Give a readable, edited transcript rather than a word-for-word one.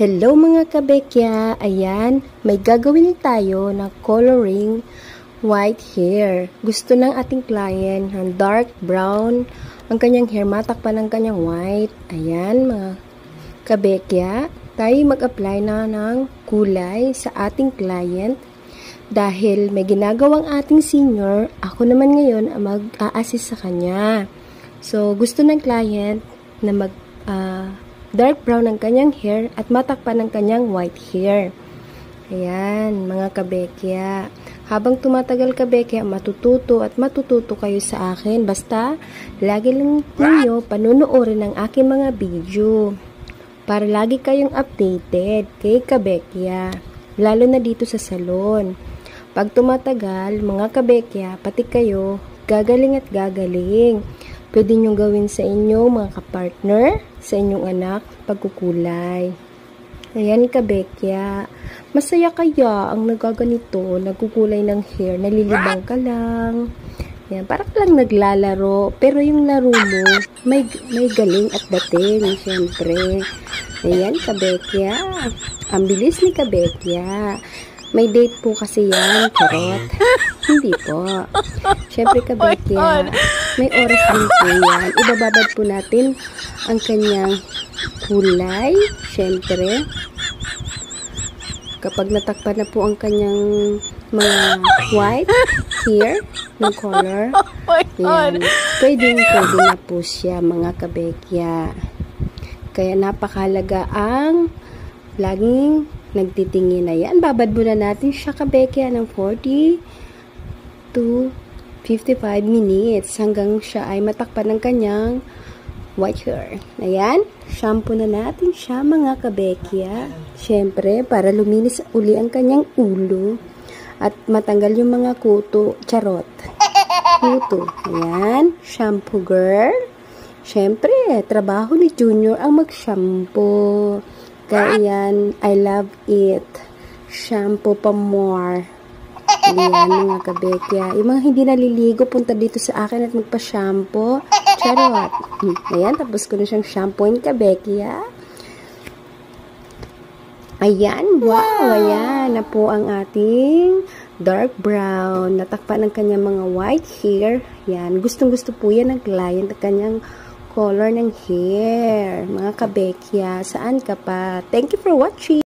Hello mga kabekya! Ayan, may gagawin tayo na coloring white hair. Gusto ng ating client ng dark brown ang kanyang hair, matakpan ng kanyang white. Ayan mga kabekya, tayo mag-apply na ng kulay sa ating client. Dahil may ginagawang ating senior, ako naman ngayon ang mag-a-assist sa kanya. So, gusto ng client na dark brown ang kanyang hair at matakpan ng kanyang white hair. Ayan, mga kabekya. Habang tumatagal kabekya, matututo kayo sa akin. Basta, lagi lang ninyo panunuorin ang aking mga video. Para lagi kayong updated kay kabekya. Lalo na dito sa salon. Pag tumatagal, mga kabekya, pati kayo, gagaling at gagaling. Pwede nyo gawin sa inyong mga kapartner, sa inyong anak, pagkukulay. Ayan kabekya. Masaya kaya ang nagaganito, nagkukulay ng hair, nalilibang ka lang. Ayan, parang lang naglalaro. Pero yung laro mo, may galing at dating, syempre. Ayan kabekya. Ang bilis ni kabekya. May date po kasi yan, charot. Hindi po. Siyempre, kabekya, may oras din po yan. Ibababad po natin ang kanyang kulay. Siyempre, kapag natakpan na po ang kanyang mga white hair ng color, yan, pwedeng na po siya, mga kabekya. Kaya napakahalaga ang laging nagtitingin na yan. Babad muna natin siya kabekya ng 40 to 55 minutes hanggang siya ay matakpan ng kanyang white hair. Ayan, shampoo na natin siya mga kabekya. Siyempre, para luminis uli ang kanyang ulo at matanggal yung mga kuto, charot. Kuto. Ayan, shampoo girl. Siyempre, trabaho ni Junior ang mag-shampoo. Kaya yan, I love it. Shampoo pa more. Ayan, mga kabekya. Yung mga hindi naliligo, punta dito sa akin at magpa-shampoo. Charot. Ayan, tapos ko na siyang shampooin, kabekya. Ayan, wow. Ayan na po ang ating dark brown. Natakpan ng kanyang mga white hair. Ayan, gustong-gusto po yan ng client at kanyang color ng hair. Mga kabekya, saan ka pa? Thank you for watching.